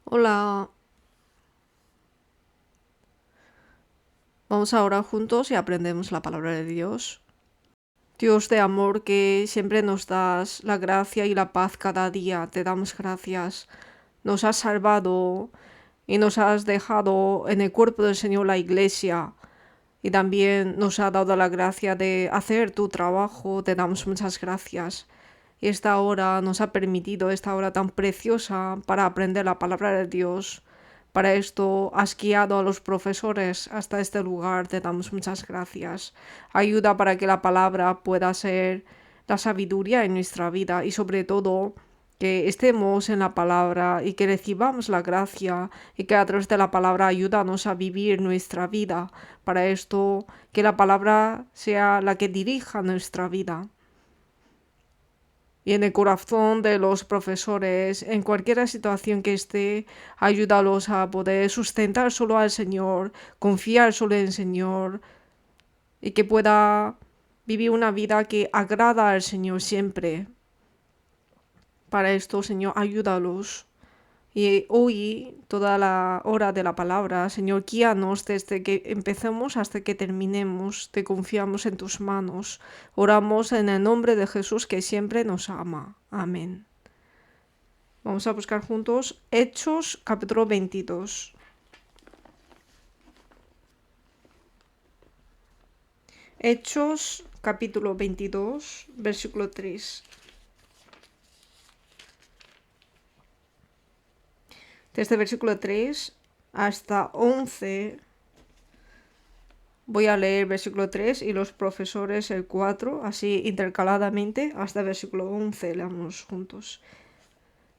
Hola, vamos a orar juntos y aprendemos la palabra de Dios. Dios de amor que siempre nos das la gracia y la paz cada día, te damos gracias. Nos has salvado y nos has dejado en el cuerpo del Señor la iglesia y también nos ha dado la gracia de hacer tu trabajo, te damos muchas gracias. Y esta hora nos ha permitido, esta hora tan preciosa para aprender la palabra de Dios. Para esto has guiado a los profesores hasta este lugar, te damos muchas gracias. Ayuda para que la palabra pueda ser la sabiduría en nuestra vida y sobre todo que estemos en la palabra y que recibamos la gracia y que a través de la palabra ayúdanos a vivir nuestra vida. Para esto, que la palabra sea la que dirija nuestra vida. Y en el corazón de los profesores, en cualquier situación que esté, ayúdalos a poder sustentar solo al Señor, confiar solo en el Señor y que pueda vivir una vida que agrada al Señor siempre. Para esto, Señor, ayúdalos. Y hoy, toda la hora de la palabra, Señor, guíanos desde que empecemos hasta que terminemos. Te confiamos en tus manos. Oramos en el nombre de Jesús que siempre nos ama. Amén. Vamos a buscar juntos Hechos capítulo 22. Hechos capítulo 22, versículo 3. Desde versículo 3 hasta 11 voy a leer versículo 3 y los profesores el 4, así intercaladamente hasta versículo 11 leamos juntos.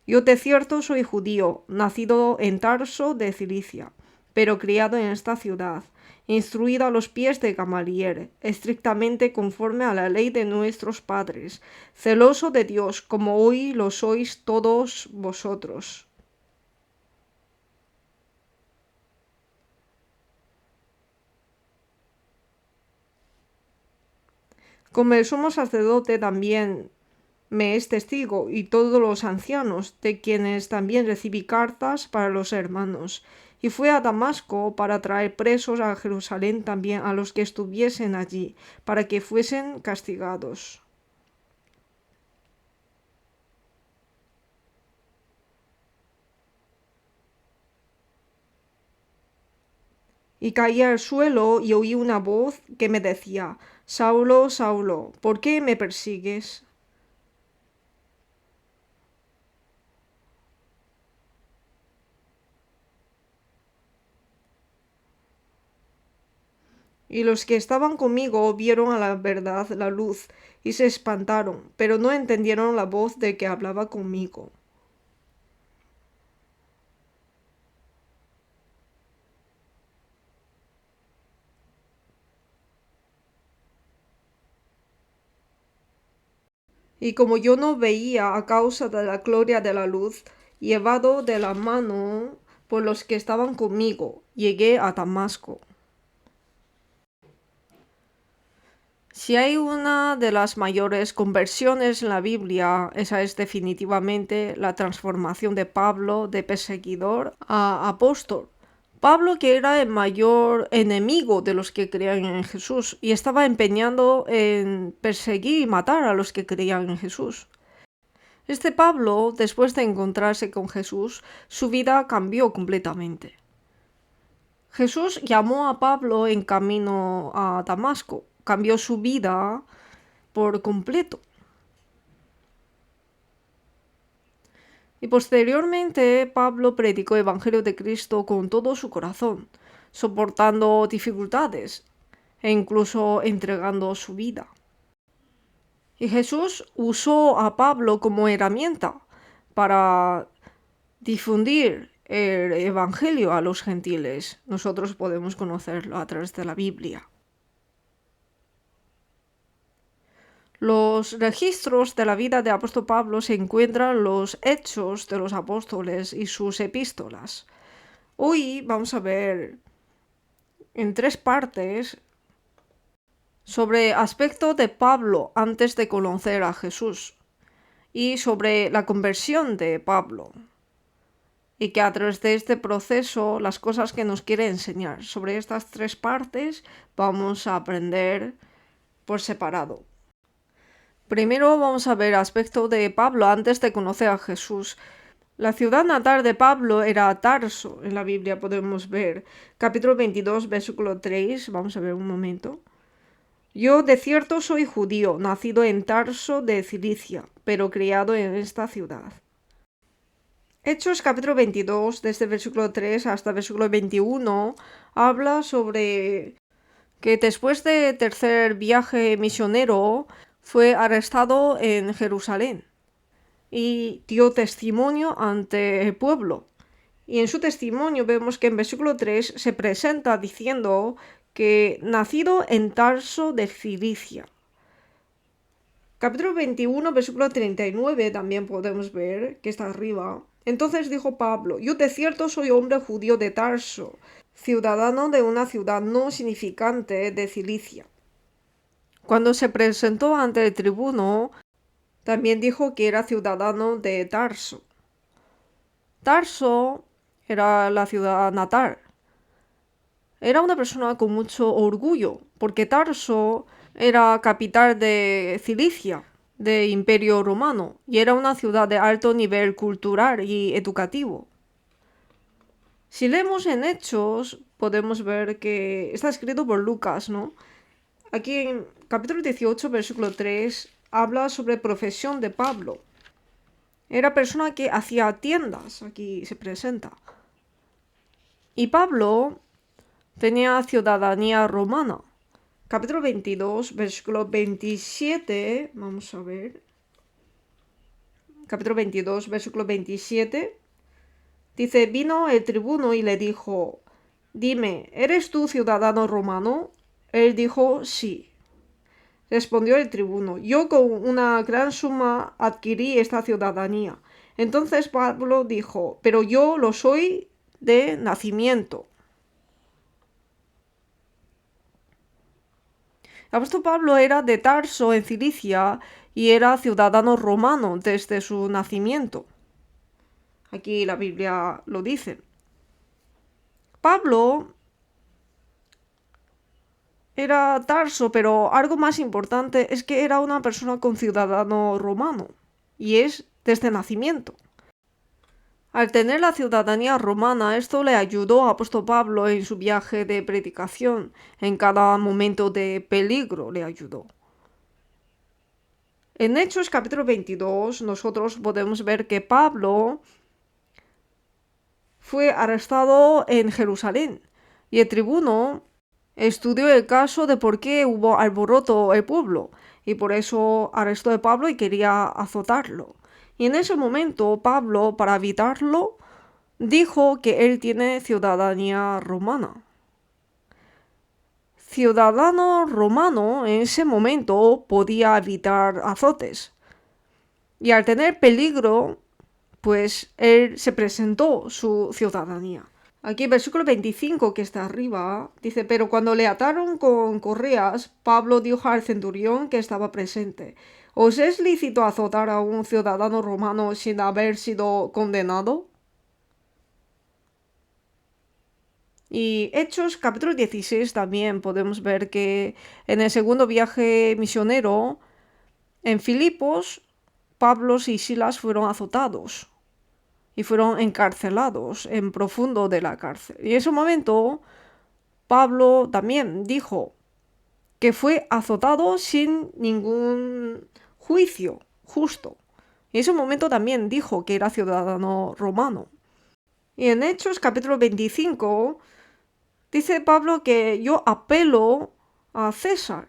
Yo de cierto soy judío, nacido en Tarso de Cilicia, pero criado en esta ciudad, instruido a los pies de Gamaliel, estrictamente conforme a la ley de nuestros padres, celoso de Dios, como hoy lo sois todos vosotros. Como el sumo sacerdote también me es testigo y todos los ancianos, de quienes también recibí cartas para los hermanos. Y fue a Damasco para traer presos a Jerusalén también a los que estuviesen allí, para que fuesen castigados. Y caí al suelo y oí una voz que me decía: Saulo, Saulo, ¿por qué me persigues? Y los que estaban conmigo vieron a la verdad la luz y se espantaron, pero no entendieron la voz de que hablaba conmigo. Y como yo no veía a causa de la gloria de la luz, llevado de la mano por los que estaban conmigo, llegué a Damasco. Si hay una de las mayores conversiones en la Biblia, esa es definitivamente la transformación de Pablo de perseguidor a apóstol. Pablo, que era el mayor enemigo de los que creían en Jesús y estaba empeñado en perseguir y matar a los que creían en Jesús. Este Pablo, después de encontrarse con Jesús, su vida cambió completamente. Jesús llamó a Pablo en camino a Damasco, cambió su vida por completo. Y posteriormente Pablo predicó el Evangelio de Cristo con todo su corazón, soportando dificultades e incluso entregando su vida. Y Jesús usó a Pablo como herramienta para difundir el Evangelio a los gentiles. Nosotros podemos conocerlo a través de la Biblia. Los registros de la vida de apóstol Pablo se encuentran en los Hechos de los Apóstoles y sus epístolas. Hoy vamos a ver en 3 partes sobre aspecto de Pablo antes de conocer a Jesús y sobre la conversión de Pablo. y que a través de este proceso las cosas que nos quiere enseñar. Sobre estas tres partes vamos a aprender por separado. Primero vamos a ver el aspecto de Pablo antes de conocer a Jesús. La ciudad natal de Pablo era Tarso. En la Biblia podemos ver capítulo 22, versículo 3. Vamos a ver un momento. Yo de cierto soy judío, nacido en Tarso de Cilicia, pero criado en esta ciudad. Hechos capítulo 22, desde el versículo 3 hasta el versículo 21, habla sobre que después de tercer viaje misionero fue arrestado en Jerusalén y dio testimonio ante el pueblo. Y en su testimonio vemos que en versículo 3 se presenta diciendo que nacido en Tarso de Cilicia. Capítulo 21, versículo 39 también podemos ver que está arriba. Entonces dijo Pablo: yo de cierto soy hombre judío de Tarso, ciudadano de una ciudad no significante de Cilicia. Cuando se presentó ante el tribuno, también dijo que era ciudadano de Tarso. Tarso era la ciudad natal. Era una persona con mucho orgullo, porque Tarso era capital de Cilicia, del Imperio Romano, y era una ciudad de alto nivel cultural y educativo. Si leemos en Hechos, podemos ver que está escrito por Lucas, ¿no? Aquí en capítulo 18, versículo 3, habla sobre profesión de Pablo. Era persona que hacía tiendas, aquí se presenta. Y Pablo tenía ciudadanía romana. Capítulo 22, versículo 27, vamos a ver. Capítulo 22, versículo 27, dice: vino el tribuno y le dijo: dime, ¿eres tú ciudadano romano? Él dijo: sí. Respondió el tribuno: yo con una gran suma adquirí esta ciudadanía. Entonces Pablo dijo: pero yo lo soy de nacimiento. El apóstol Pablo era de Tarso en Cilicia y era ciudadano romano desde su nacimiento. Aquí la Biblia lo dice. Pablo era Tarso, pero algo más importante es que era una persona con ciudadano romano, y es desde nacimiento. Al tener la ciudadanía romana, esto le ayudó a apóstol Pablo en su viaje de predicación. En cada momento de peligro le ayudó. En Hechos capítulo 22, nosotros podemos ver que Pablo fue arrestado en Jerusalén y el tribuno estudió el caso de por qué hubo alboroto en el pueblo y por eso arrestó a Pablo y quería azotarlo. Y en ese momento Pablo, para evitarlo, dijo que él tiene ciudadanía romana. Ciudadano romano en ese momento podía evitar azotes. Y al tener peligro, pues él se presentó su ciudadanía. Aquí el versículo 25 que está arriba dice: pero cuando le ataron con correas, Pablo dijo al centurión que estaba presente: ¿os es lícito azotar a un ciudadano romano sin haber sido condenado? Y Hechos capítulo 16 también podemos ver que en el segundo viaje misionero en Filipos, Pablo y Silas fueron azotados y fueron encarcelados en profundo de la cárcel. Y en ese momento Pablo también dijo que fue azotado sin ningún juicio justo. Y en ese momento también dijo que era ciudadano romano. Y en Hechos capítulo 25 dice Pablo que yo apelo a César.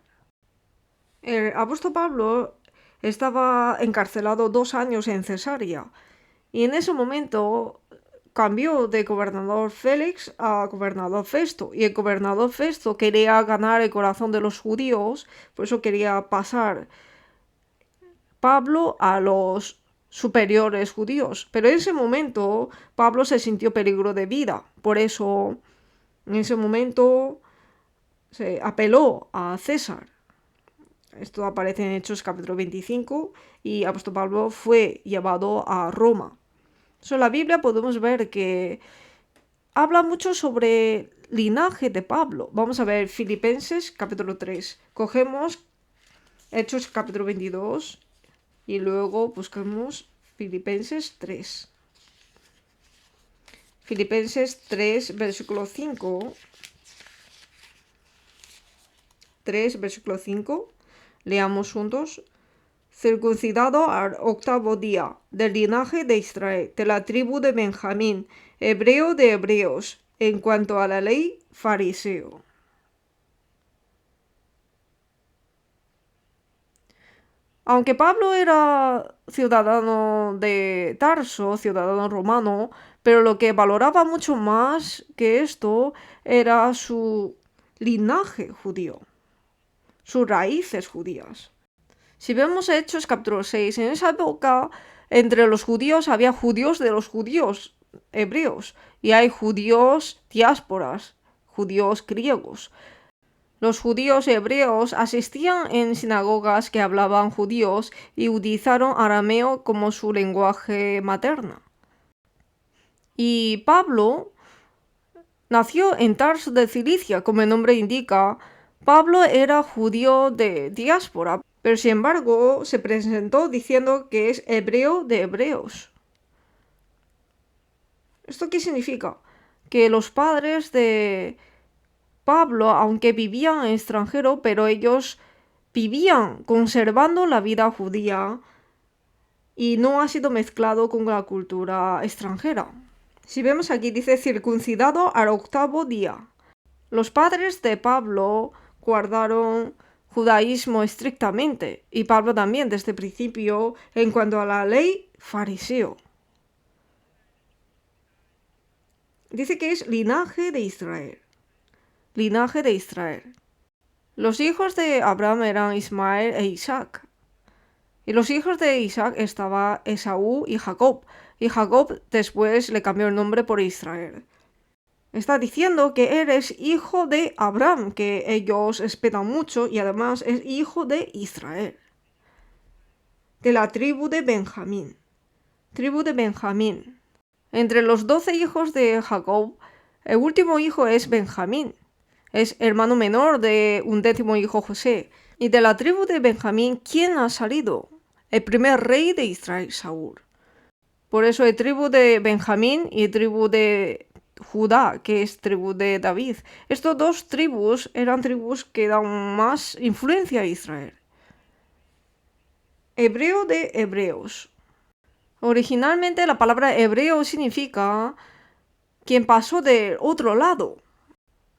El apóstol Pablo estaba encarcelado 2 años en Cesarea y en ese momento cambió de gobernador Félix a gobernador Festo, y el gobernador Festo quería ganar el corazón de los judíos, por eso quería pasar Pablo a los superiores judíos. Pero en ese momento Pablo se sintió peligro de vida, por eso en ese momento se apeló a César. Esto aparece en Hechos capítulo 25 y apóstol Pablo fue llevado a Roma. En la Biblia podemos ver que habla mucho sobre linaje de Pablo. Vamos a ver Filipenses capítulo 3. Cogemos Hechos capítulo 22 y luego buscamos Filipenses 3. Filipenses 3, versículo 5. 3, versículo 5. Leamos juntos. Circuncidado al 8º día, del linaje de Israel, de la tribu de Benjamín, hebreo de hebreos, en cuanto a la ley, fariseo. Aunque Pablo era ciudadano de Tarso, ciudadano romano, pero lo que valoraba mucho más que esto era su linaje judío, sus raíces judías. Si vemos Hechos capítulo 6, en esa época entre los judíos había judíos de los judíos hebreos y hay judíos diásporas, judíos griegos. Los judíos hebreos asistían en sinagogas que hablaban judíos y utilizaron arameo como su lenguaje materno. Y Pablo nació en Tarso de Cilicia, como el nombre indica. Pablo era judío de diáspora, pero sin embargo se presentó diciendo que es hebreo de hebreos. ¿Esto qué significa? Que los padres de Pablo, aunque vivían en extranjero, pero ellos vivían conservando la vida judía y no ha sido mezclado con la cultura extranjera. Si vemos aquí dice circuncidado al 8º día. Los padres de Pablo guardaron judaísmo estrictamente y Pablo también desde el principio en cuanto a la ley fariseo. Dice que es linaje de Israel. Linaje de Israel. Los hijos de Abraham eran Ismael e Isaac. Y los hijos de Isaac estaban Esaú y Jacob. Y Jacob después le cambió el nombre por Israel. Está diciendo que eres hijo de Abraham, que ellos respetan mucho y además es hijo de Israel. De la tribu de Benjamín. Tribu de Benjamín. Entre los 12 hijos de Jacob, el último hijo es Benjamín. Es hermano menor de un 10º hijo José. Y de la tribu de Benjamín, ¿quién ha salido? El primer rey de Israel, Saúl. Por eso hay tribu de Benjamín y tribu de Judá, que es tribu de David. Estas dos tribus eran tribus que dan más influencia a Israel. Hebreo de hebreos. Originalmente la palabra hebreo significa quien pasó del otro lado.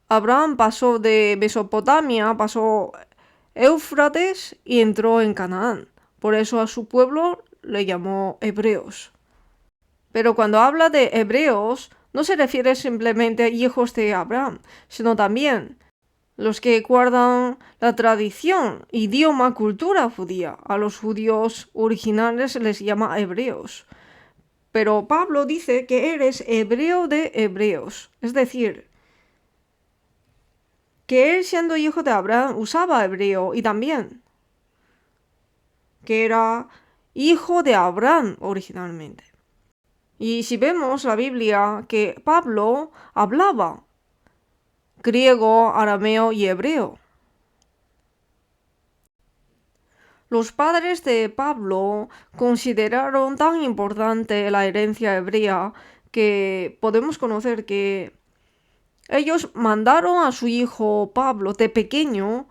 Abraham pasó de Mesopotamia, pasó Éufrates y entró en Canaán. Por eso a su pueblo le llamó hebreos. Pero cuando habla de hebreos, no se refiere simplemente a hijos de Abraham, sino también los que guardan la tradición, idioma, cultura judía. A los judíos originales se les llama hebreos. Pero Pablo dice que eres hebreo de hebreos, es decir, que él siendo hijo de Abraham usaba hebreo y también que era hijo de Abraham originalmente. Y si vemos la Biblia, que Pablo hablaba griego, arameo y hebreo. Los padres de Pablo consideraron tan importante la herencia hebrea que podemos conocer que ellos mandaron a su hijo Pablo de pequeño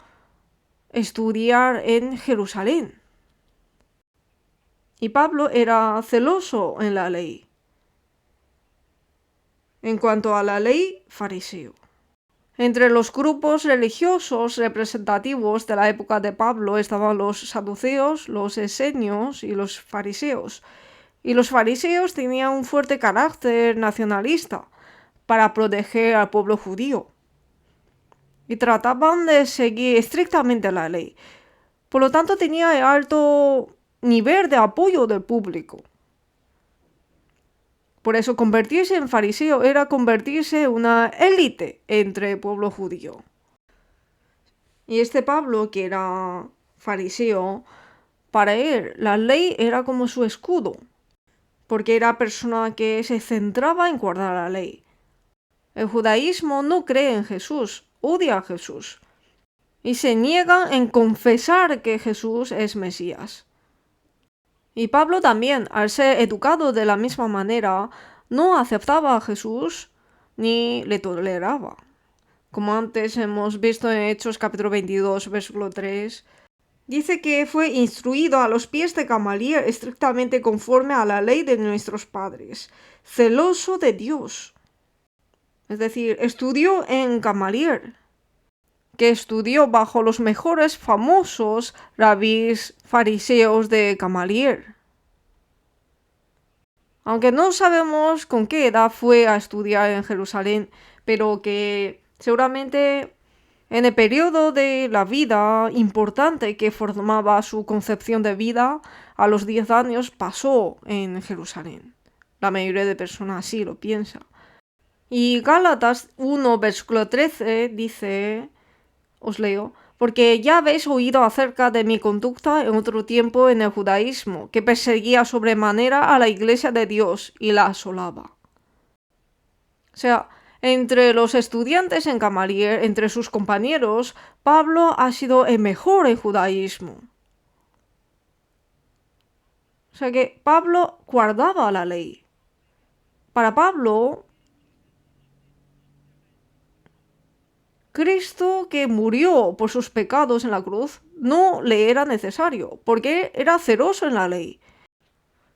estudiar en Jerusalén. Y Pablo era celoso en la ley. En cuanto a la ley, fariseo. Entre los grupos religiosos representativos de la época de Pablo estaban los saduceos, los esenios y los fariseos. Y los fariseos tenían un fuerte carácter nacionalista para proteger al pueblo judío. Y trataban de seguir estrictamente la ley. Por lo tanto, tenía alto nivel de apoyo del público. Por eso convertirse en fariseo era convertirse en una élite entre el pueblo judío. Y este Pablo, que era fariseo, para él la ley era como su escudo. porque era persona que se centraba en guardar la ley. El judaísmo no cree en Jesús, odia a Jesús, y se niegan en confesar que Jesús es Mesías. Y Pablo también, al ser educado de la misma manera, no aceptaba a Jesús ni le toleraba. Como antes hemos visto en Hechos capítulo 22, versículo 3, dice que fue instruido a los pies de Gamaliel estrictamente conforme a la ley de nuestros padres, celoso de Dios. Es decir, estudió en Gamaliel, que estudió bajo los mejores famosos rabís fariseos de Gamaliel. Aunque no sabemos con qué edad fue a estudiar en Jerusalén, pero que seguramente en el periodo de la vida importante que formaba su concepción de vida, a los 10 años pasó en Jerusalén. La mayoría de personas así lo piensa. Y Gálatas 1, versículo 13 dice, os leo, porque ya habéis oído acerca de mi conducta en otro tiempo en el judaísmo, que perseguía sobremanera a la iglesia de Dios y la asolaba. O sea, entre los estudiantes en Gamaliel, entre sus compañeros, Pablo ha sido el mejor en judaísmo. O sea que Pablo guardaba la ley. Para Pablo, Cristo que murió por sus pecados en la cruz no le era necesario, porque era celoso en la ley.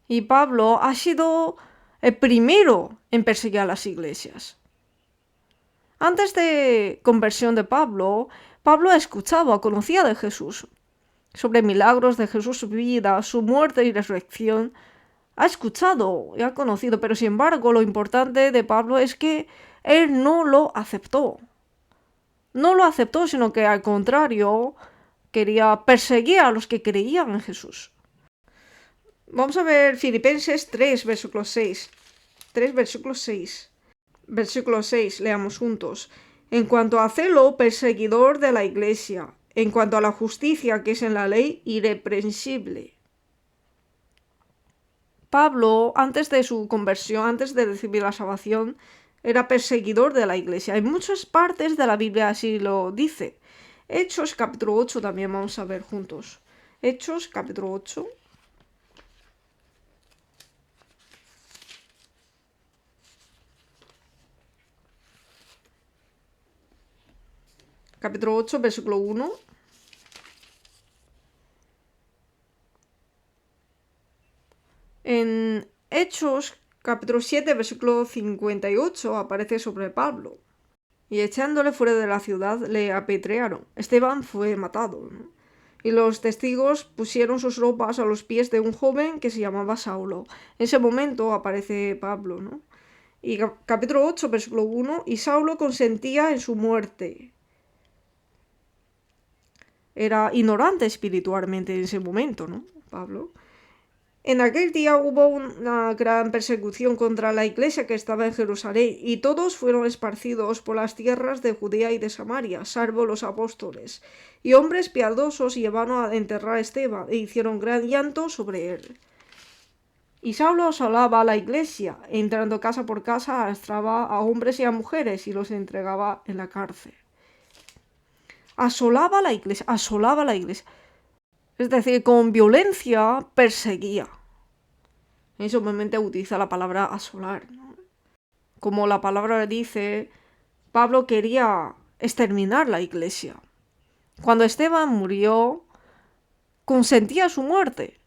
Y Pablo ha sido el primero en perseguir a las iglesias. Antes de conversión de Pablo, Pablo escuchaba, conocía de Jesús, sobre milagros de Jesús, su vida, su muerte y resurrección. Ha escuchado y ha conocido, pero sin embargo lo importante de Pablo es que él no lo aceptó. No lo aceptó, sino que al contrario quería perseguir a los que creían en Jesús. Vamos a ver Filipenses 3, versículo 6. 3, versículo 6. Versículo 6, leamos juntos. En cuanto a celo, perseguidor de la iglesia. En cuanto a la justicia que es en la ley, irreprensible. Pablo, antes de su conversión, antes de recibir la salvación, era perseguidor de la iglesia. En muchas partes de la Biblia así lo dice. Hechos capítulo 8 también vamos a ver juntos. Hechos capítulo 8. Capítulo 8, versículo 1. En Hechos, capítulo 7, versículo 58, aparece sobre Pablo. Y echándole fuera de la ciudad, le apedrearon. Esteban fue matado, ¿no? Y los testigos pusieron sus ropas a los pies de un joven que se llamaba Saulo. En ese momento aparece Pablo, ¿no? Y capítulo 8, versículo 1, y Saulo consentía en su muerte. Era ignorante espiritualmente en ese momento, ¿no? Pablo. En aquel día hubo una gran persecución contra la iglesia que estaba en Jerusalén, y todos fueron esparcidos por las tierras de Judea y de Samaria, salvo los apóstoles. Y hombres piadosos llevaron a enterrar a Esteban, e hicieron gran llanto sobre él. Y Saulo asolaba a la iglesia, e entrando casa por casa arrastraba a hombres y a mujeres, y los entregaba en la cárcel. Asolaba la iglesia. Es decir, con violencia perseguía. En ese momento utiliza la palabra asolar, ¿no? Como la palabra dice, Pablo quería exterminar la iglesia. Cuando Esteban murió, consentía su muerte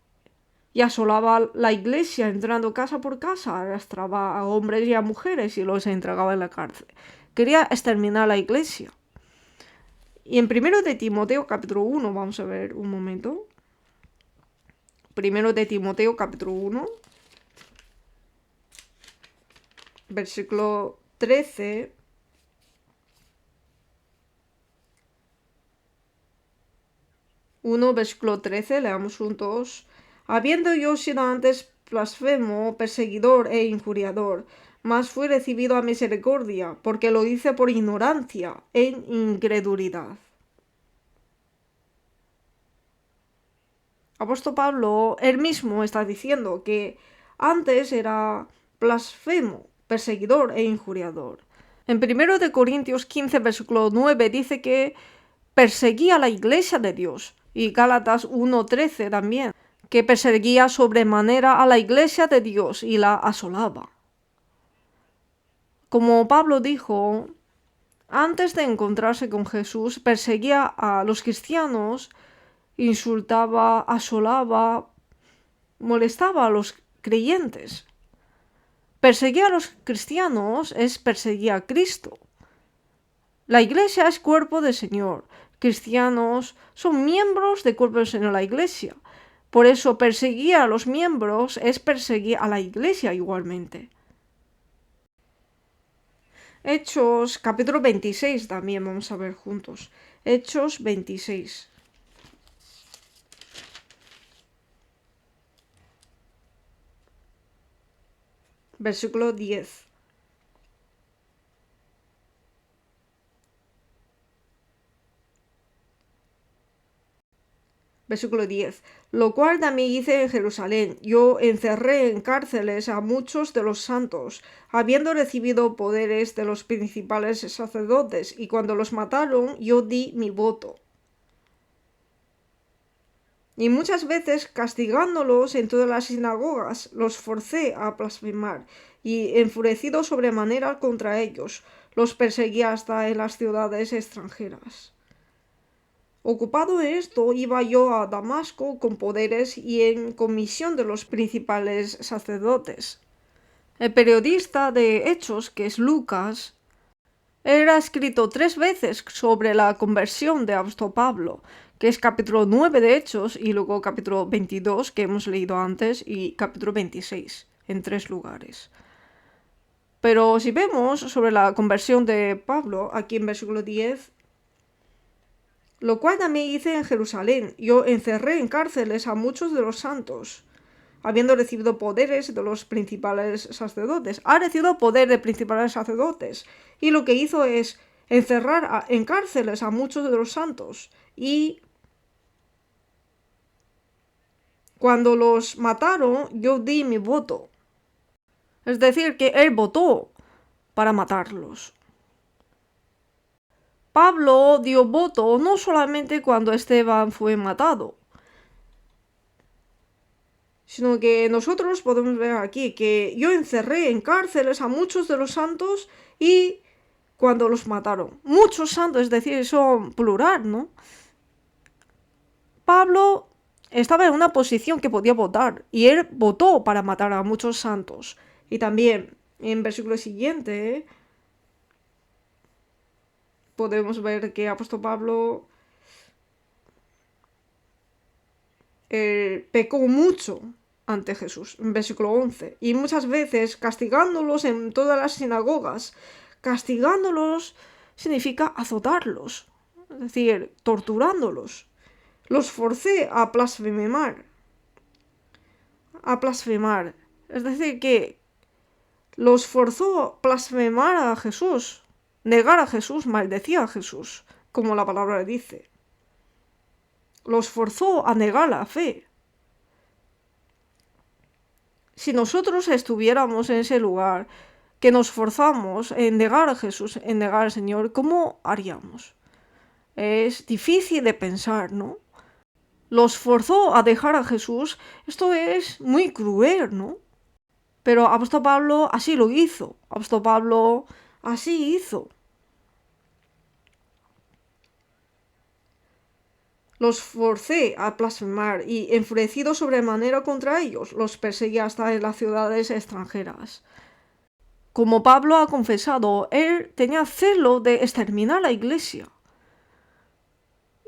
y asolaba la iglesia entrando casa por casa, arrastraba a hombres y a mujeres y los entregaba en la cárcel. Quería exterminar la iglesia. Y en 1 de Timoteo capítulo 1, vamos a ver un momento. 1 de Timoteo capítulo 1, versículo 13. Versículo 13, leamos juntos. Habiendo yo sido antes blasfemo, perseguidor e injuriador, mas fui recibido a misericordia, porque lo hice por ignorancia e incredulidad. Apóstol Pablo, él mismo está diciendo que Antes era blasfemo, perseguidor e injuriador. En 1 de Corintios 15, versículo 9 dice que perseguía a la iglesia de Dios. Y Gálatas 1:13 también, que perseguía sobremanera a la iglesia de Dios y la asolaba. Como Pablo dijo, antes de encontrarse con Jesús, perseguía a los cristianos, insultaba, asolaba, molestaba a los creyentes. Perseguir a los cristianos es perseguir a Cristo. La iglesia es cuerpo del Señor. Cristianos son miembros del cuerpo del Señor, la iglesia. Por eso perseguir a los miembros es perseguir a la iglesia igualmente. Hechos capítulo 26 también vamos a ver juntos. Hechos 26. Versículo 10. Versículo 10. Lo cual también hice en Jerusalén. Yo encerré en cárceles a muchos de los santos, habiendo recibido poderes de los principales sacerdotes, y cuando los mataron, yo di mi voto. Y muchas veces, castigándolos en todas las sinagogas, los forcé a blasfemar, y enfurecido sobremanera contra ellos, los perseguía hasta en las ciudades extranjeras. Ocupado en esto, iba yo a Damasco con poderes y en comisión de los principales sacerdotes. El periodista de Hechos, que es Lucas, era escrito 3 veces sobre la conversión de apóstol Pablo, que es capítulo 9 de Hechos y luego capítulo 22 que hemos leído antes y capítulo 26, en 3 lugares. Pero si vemos sobre la conversión de Pablo, aquí en versículo 10, lo cual también hice en Jerusalén, yo encerré en cárceles a muchos de los santos, habiendo recibido poderes de los principales sacerdotes. Ha recibido poder de principales sacerdotes, y lo que hizo es encerrar en cárceles a muchos de los santos, y cuando los mataron, yo di mi voto. Es decir, que él votó para matarlos. Pablo dio voto no solamente cuando Esteban fue matado, sino que nosotros podemos ver aquí que yo encerré en cárceles a muchos de los santos y cuando los mataron. Muchos santos, es decir, son plural, ¿no? Pablo estaba en una posición que podía votar y él votó para matar a muchos santos. Y también en versículo siguiente podemos ver que apóstol Pablo pecó mucho ante Jesús, en versículo 11, y muchas veces castigándolos en todas las sinagogas. Castigándolos significa azotarlos, es decir, torturándolos. Los forcé a blasfemar. Es decir, que los forzó a blasfemar a Jesús, negar a Jesús, maldecía a Jesús, como la palabra dice. Los forzó a negar la fe. Si nosotros estuviéramos en ese lugar, que nos forzamos en negar a Jesús, en negar al Señor, ¿cómo haríamos? Es difícil de pensar, ¿no? Los forzó a dejar a Jesús, esto es muy cruel, ¿no? Pero apóstol Pablo así lo hizo, apóstol Pablo así hizo. Los forcé a blasfemar y, enfurecido sobremanera contra ellos, los perseguía hasta en las ciudades extranjeras. Como Pablo ha confesado, él tenía celo de exterminar la iglesia.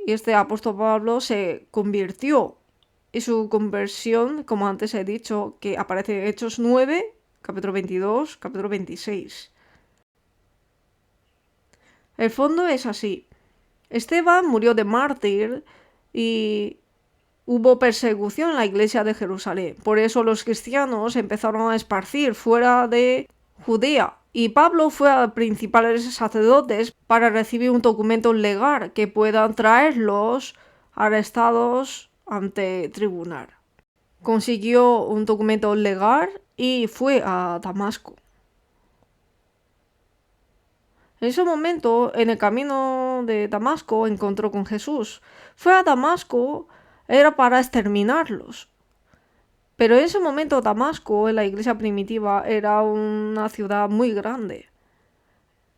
Y este apóstol Pablo se convirtió. Y su conversión, como antes he dicho, que aparece en Hechos 9, capítulo 22, capítulo 26. El fondo es así. Esteban murió de mártir y hubo persecución en la iglesia de Jerusalén. Por eso los cristianos empezaron a esparcir fuera de Judea. Y Pablo fue a principales sacerdotes para recibir un documento legal que puedan traerlos arrestados ante tribunal. consiguió un documento legal y fue a Damasco. En ese momento, en el camino de Damasco, encontró con Jesús. Fue a Damasco, era para exterminarlos. Pero en ese momento Damasco, en la iglesia primitiva, era una ciudad muy grande.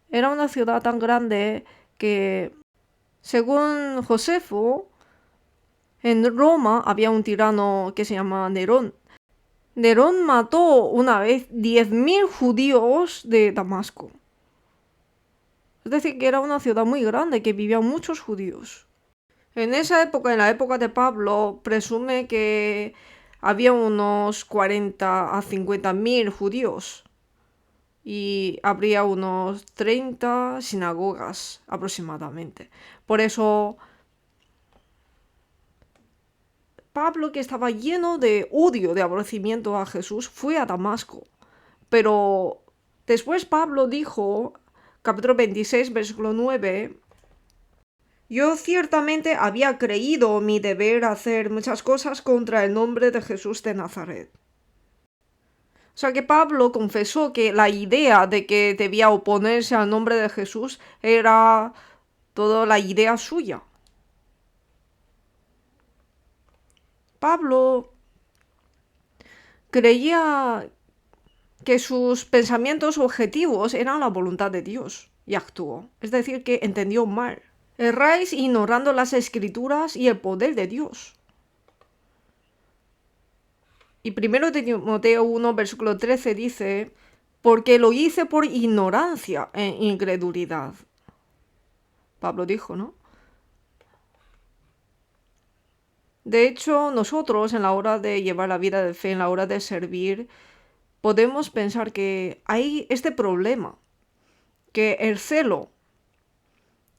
Era una ciudad tan grande que, según Josefo, en Roma había un tirano que se llama Nerón. Nerón mató una vez 10.000 judíos de Damasco. Es decir, que era una ciudad muy grande, que vivían muchos judíos. En esa época, en la época de Pablo, presume que había unos 40 a 50.000 judíos y habría unos 30 sinagogas aproximadamente. Por eso, Pablo, que estaba lleno de odio, de aborrecimiento a Jesús, fue a Damasco. Pero después Pablo dijo, capítulo 26, versículo 9, yo ciertamente había creído mi deber hacer muchas cosas contra el nombre de Jesús de Nazaret. O sea que Pablo confesó que la idea de que debía oponerse al nombre de Jesús era toda la idea suya. Pablo creía que sus pensamientos objetivos eran la voluntad de Dios y actuó. Es decir, que entendió mal. Erráis ignorando las escrituras y el poder de Dios. Y 1 Timoteo 1, versículo 13 dice, porque lo hice por ignorancia e incredulidad. Pablo dijo, ¿no? De hecho, nosotros en la hora de llevar la vida de fe, en la hora de servir, podemos pensar que hay este problema, que el celo,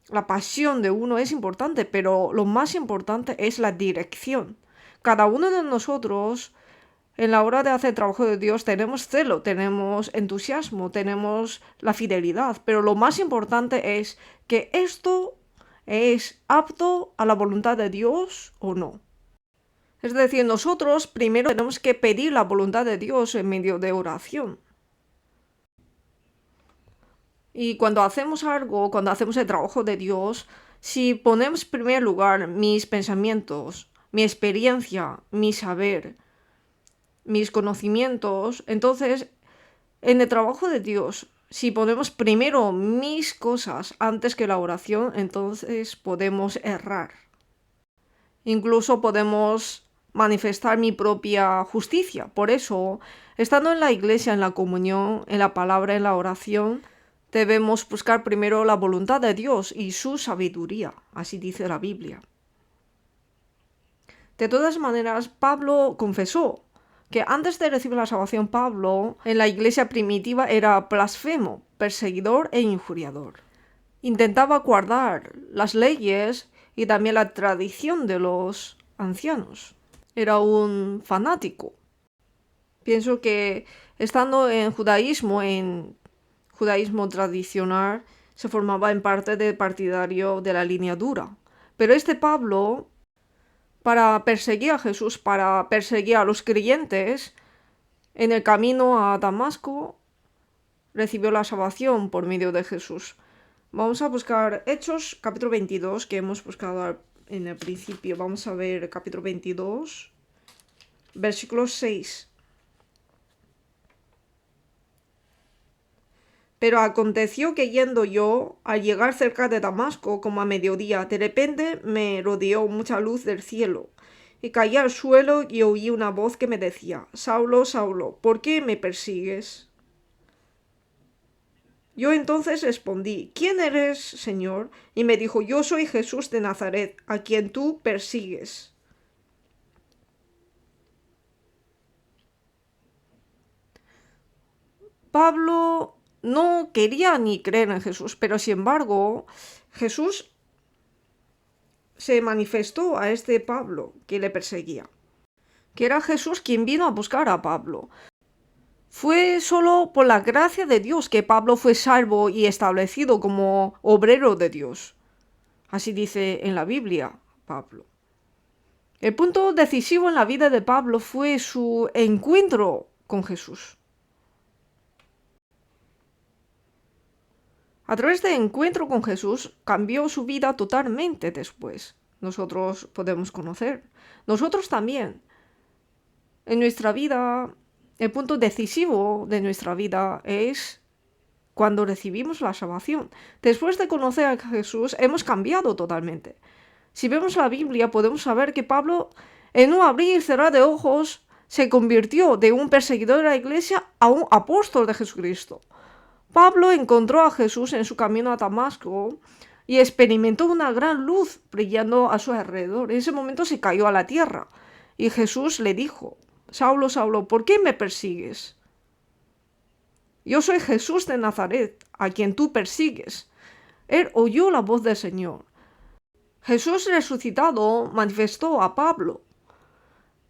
la pasión de uno es importante, pero lo más importante es la dirección. Cada uno de nosotros, en la hora de hacer trabajo de Dios, tenemos celo, tenemos entusiasmo, tenemos la fidelidad, pero lo más importante es que esto es apto a la voluntad de Dios o no. Es decir, nosotros primero tenemos que pedir la voluntad de Dios en medio de oración. Y cuando hacemos algo, cuando hacemos el trabajo de Dios, si ponemos en primer lugar mis pensamientos, mi experiencia, mi saber, mis conocimientos, entonces en el trabajo de Dios, si ponemos primero mis cosas antes que la oración, entonces podemos errar. Incluso podemos manifestar mi propia justicia. Por eso, estando en la iglesia, en la comunión, en la palabra, en la oración, debemos buscar primero la voluntad de Dios y su sabiduría, así dice la Biblia. De todas maneras, Pablo confesó que antes de recibir la salvación, Pablo en la iglesia primitiva era blasfemo, perseguidor e injuriador. Intentaba guardar las leyes y también la tradición de los ancianos. Era un fanático. Pienso que estando en judaísmo tradicional, se formaba en parte de partidario de la línea dura. Pero este Pablo, para perseguir a Jesús, para perseguir a los creyentes, en el camino a Damasco, recibió la salvación por medio de Jesús. Vamos a buscar Hechos, capítulo 22, que hemos buscado en el principio. Vamos a ver capítulo 22, versículo 6. Pero aconteció que yendo yo, al llegar cerca de Damasco, como a mediodía, de repente me rodeó mucha luz del cielo, y caí al suelo y oí una voz que me decía, Saulo, Saulo, ¿por qué me persigues? Yo entonces respondí, ¿quién eres, Señor? Y me dijo, yo soy Jesús de Nazaret, a quien tú persigues. Pablo no quería ni creer en Jesús, pero sin embargo, Jesús se manifestó a este Pablo que le perseguía, que era Jesús quien vino a buscar a Pablo. Fue solo por la gracia de Dios que Pablo fue salvo y establecido como obrero de Dios. Así dice en la Biblia Pablo. El punto decisivo en la vida de Pablo fue su encuentro con Jesús. A través del encuentro con Jesús cambió su vida totalmente después. Nosotros podemos conocer. Nosotros también. En nuestra vida, el punto decisivo de nuestra vida es cuando recibimos la salvación. Después de conocer a Jesús, hemos cambiado totalmente. Si vemos la Biblia, podemos saber que Pablo, en un abrir y cerrar de ojos, se convirtió de un perseguidor de la iglesia a un apóstol de Jesucristo. Pablo encontró a Jesús en su camino a Damasco y experimentó una gran luz brillando a su alrededor. En ese momento se cayó a la tierra y Jesús le dijo: Saulo, Saulo, ¿por qué me persigues? Yo soy Jesús de Nazaret, a quien tú persigues. Él oyó la voz del Señor. Jesús resucitado manifestó a Pablo.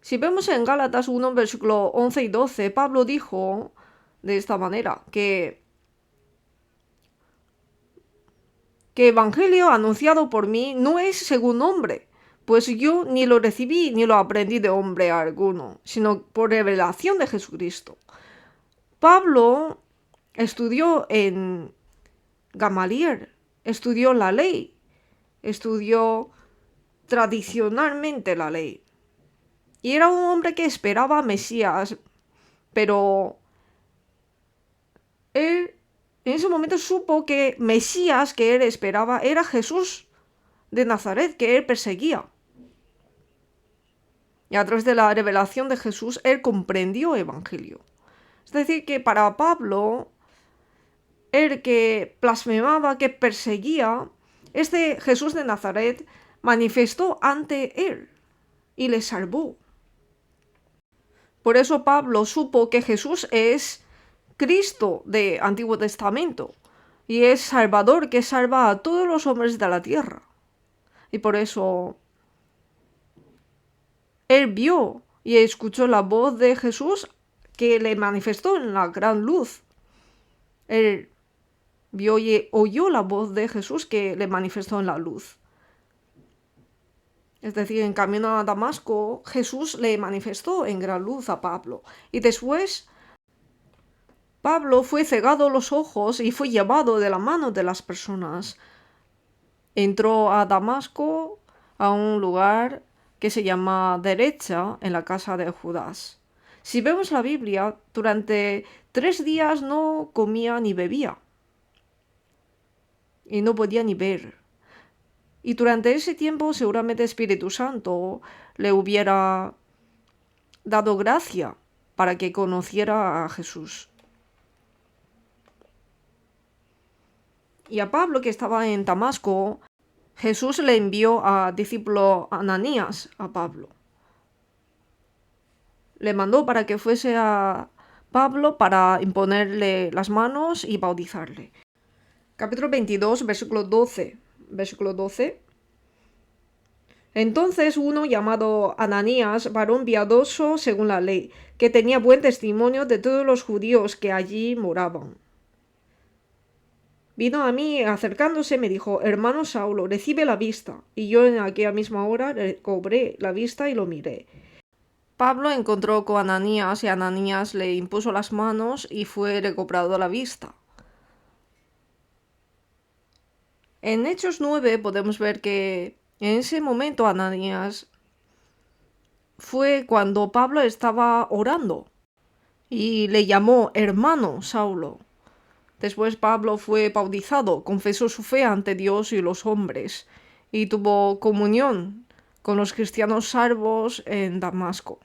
Si vemos en Gálatas 1, versículo 11 y 12, Pablo dijo de esta manera que evangelio anunciado por mí no es según hombre, pues yo ni lo recibí ni lo aprendí de hombre alguno, sino por revelación de Jesucristo. Pablo estudió en Gamaliel, estudió la ley, estudió tradicionalmente la ley. Y era un hombre que esperaba a Mesías, pero él en ese momento supo que Mesías que él esperaba era Jesús de Nazaret, que él perseguía. Y a través de la revelación de Jesús, él comprendió el Evangelio. Es decir, que para Pablo, el que blasfemaba, que perseguía, este Jesús de Nazaret manifestó ante él y le salvó. Por eso Pablo supo que Jesús es Cristo de Antiguo Testamento y es Salvador que salva a todos los hombres de la tierra. Y por eso él vio y escuchó la voz de Jesús que le manifestó en la gran luz. Él vio y oyó la voz de Jesús que le manifestó en la luz. Es decir, en camino a Damasco, Jesús le manifestó en gran luz a Pablo. Y después Pablo fue cegado los ojos y fue llevado de la mano de las personas. Entró a Damasco, a un lugar que se llama Derecha, en la casa de Judas. Si vemos la Biblia, durante 3 días no comía ni bebía. Y no podía ni ver. Y durante ese tiempo seguramente Espíritu Santo le hubiera dado gracia para que conociera a Jesús. Y a Pablo, que estaba en Damasco, Jesús le envió a discípulo Ananías a Pablo. Le mandó para que fuese a Pablo para imponerle las manos y bautizarle. Capítulo 22, versículo 12. Versículo 12. Entonces uno llamado Ananías, varón piadoso según la ley, que tenía buen testimonio de todos los judíos que allí moraban, vino a mí, acercándose, me dijo: Hermano Saulo, recibe la vista. Y yo en aquella misma hora recobré la vista y lo miré. Pablo encontró con Ananías y Ananías le impuso las manos y fue recobrado la vista. En Hechos 9 podemos ver que en ese momento Ananías fue cuando Pablo estaba orando y le llamó hermano Saulo. Después Pablo fue bautizado, confesó su fe ante Dios y los hombres y tuvo comunión con los cristianos salvos en Damasco.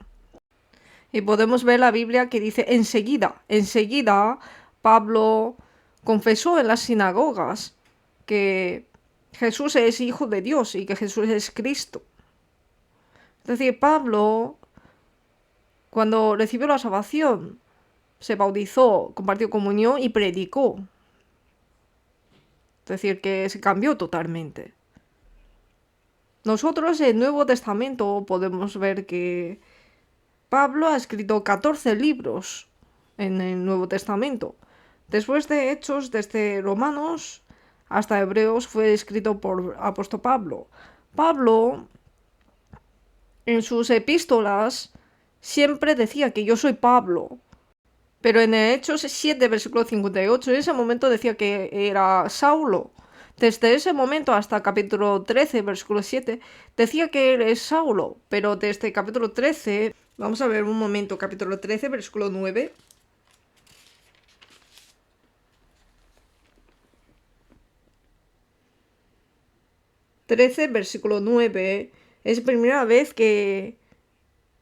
Y podemos ver la Biblia que dice enseguida Pablo confesó en las sinagogas que Jesús es Hijo de Dios y que Jesús es Cristo. Es decir, Pablo, cuando recibió la salvación, se bautizó, compartió comunión y predicó. Es decir, que se cambió totalmente. Nosotros en el Nuevo Testamento podemos ver que Pablo ha escrito 14 libros en el Nuevo Testamento. Después de Hechos, desde Romanos hasta Hebreos, fue escrito por apóstol Pablo. Pablo en sus epístolas siempre decía que yo soy Pablo. Pero en Hechos 7, versículo 58, en ese momento decía que era Saulo. Desde ese momento hasta capítulo 13, versículo 7, decía que él es Saulo. Pero desde capítulo 13, vamos a ver un momento, capítulo 13, versículo 9. 13, versículo 9, es la primera vez que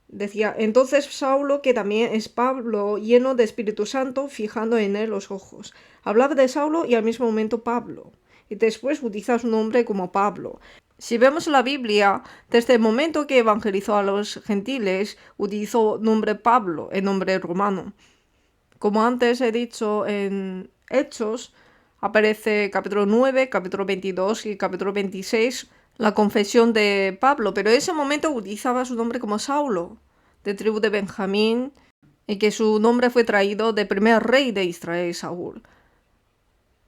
decía, entonces Saulo, que también es Pablo, lleno de Espíritu Santo, fijando en él los ojos. Hablaba de Saulo y al mismo momento Pablo. Y después utiliza su nombre como Pablo. Si vemos la Biblia, desde el momento que evangelizó a los gentiles, utilizó nombre Pablo, el nombre romano. Como antes he dicho en Hechos, aparece capítulo 9, capítulo 22 y capítulo 26, la confesión de Pablo, pero en ese momento utilizaba su nombre como Saulo, de tribu de Benjamín, y que su nombre fue traído del primer rey de Israel, Saúl.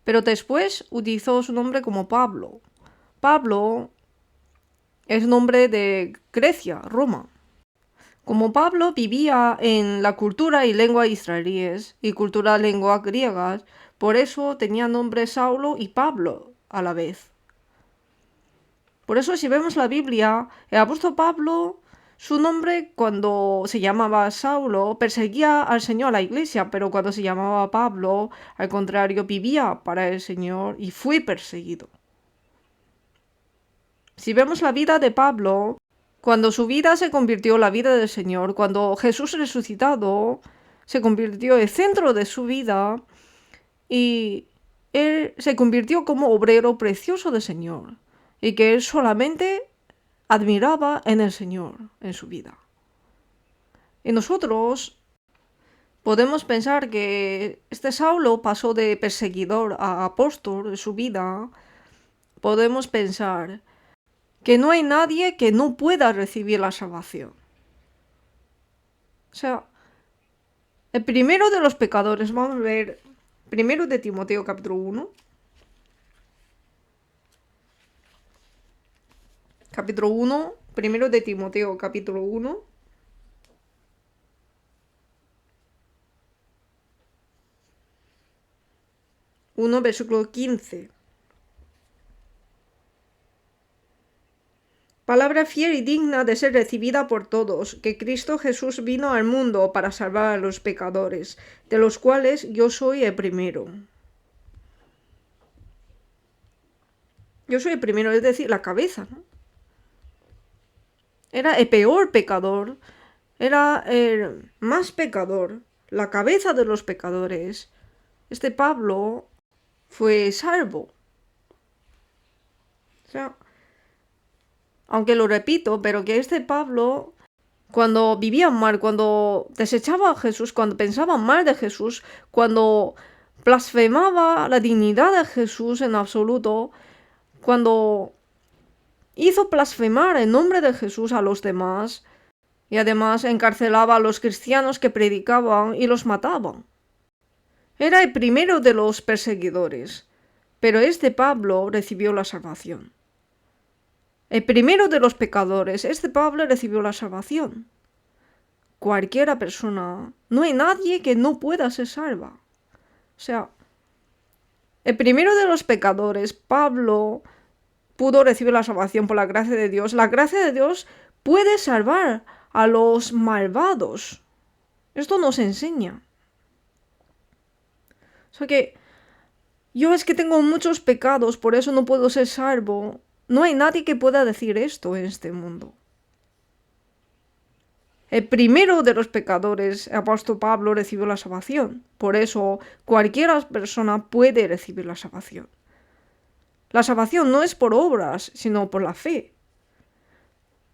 Pero después utilizó su nombre como Pablo. Pablo es nombre de Grecia, Roma. Como Pablo vivía en la cultura y lengua israelíes y cultura y lengua griegas, por eso tenía nombre Saulo y Pablo a la vez. Por eso si vemos la Biblia, el apóstol Pablo, su nombre cuando se llamaba Saulo perseguía al Señor, a la iglesia, pero cuando se llamaba Pablo, al contrario, vivía para el Señor y fue perseguido. Si vemos la vida de Pablo, cuando su vida se convirtió en la vida del Señor, cuando Jesús resucitado se convirtió en el centro de su vida y él se convirtió como obrero precioso del Señor y que él solamente admiraba en el Señor en su vida. Y nosotros podemos pensar que este Saulo pasó de perseguidor a apóstol en su vida. Podemos pensar que no hay nadie que no pueda recibir la salvación. O sea, el primero de los pecadores, vamos a ver, primero de Timoteo capítulo 1. Capítulo 1, primero de Timoteo capítulo 1. Versículo 15. Palabra fiel y digna de ser recibida por todos, que Cristo Jesús vino al mundo para salvar a los pecadores, de los cuales yo soy el primero. Yo soy el primero, es decir, la cabeza, ¿no? Era el peor pecador, era el más pecador, la cabeza de los pecadores. Este Pablo fue salvo. O sea, aunque lo repito, pero que este Pablo, cuando vivía mal, cuando desechaba a Jesús, cuando pensaba mal de Jesús, cuando blasfemaba la dignidad de Jesús en absoluto, cuando hizo blasfemar el nombre de Jesús a los demás y además encarcelaba a los cristianos que predicaban y los mataban. Era el primero de los perseguidores, pero este Pablo recibió la salvación. El primero de los pecadores, este Pablo recibió la salvación. Cualquiera persona, no hay nadie que no pueda ser salva. O sea, el primero de los pecadores, Pablo, pudo recibir la salvación por la gracia de Dios. La gracia de Dios puede salvar a los malvados. Esto nos enseña. O sea que yo es que tengo muchos pecados, por eso no puedo ser salvo. No hay nadie que pueda decir esto en este mundo. El primero de los pecadores, el apóstol Pablo, recibió la salvación. Por eso cualquier persona puede recibir la salvación. La salvación no es por obras, sino por la fe.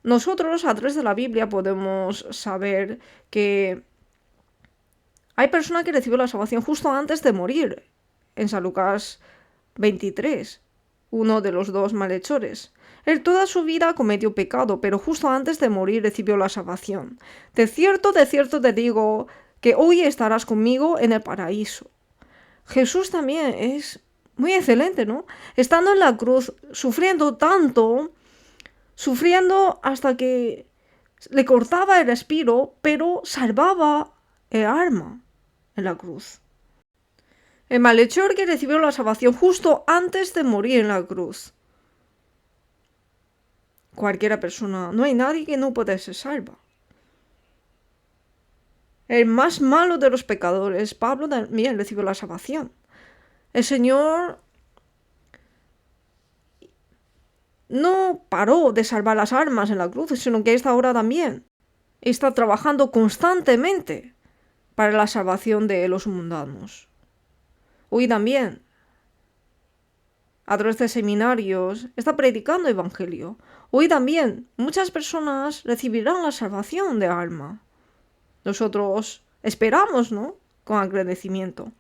Nosotros, a través de la Biblia, podemos saber que hay personas que reciben la salvación justo antes de morir. En San Lucas 23, uno de los dos malhechores. Él toda su vida cometió pecado, pero justo antes de morir recibió la salvación. De cierto te digo que hoy estarás conmigo en el paraíso. Jesús también es muy excelente, ¿no? Estando en la cruz, sufriendo tanto, sufriendo hasta que le cortaba el respiro, pero salvaba el alma en la cruz. El malhechor que recibió la salvación justo antes de morir en la cruz. Cualquiera persona, no hay nadie que no pueda ser salva. El más malo de los pecadores, Pablo, también recibió la salvación. El Señor no paró de salvar las almas en la cruz, sino que esta ahora también está trabajando constantemente para la salvación de los mundanos. Hoy también, a través de seminarios, está predicando el Evangelio. Hoy también muchas personas recibirán la salvación de alma. Nosotros esperamos, ¿no? Con agradecimiento.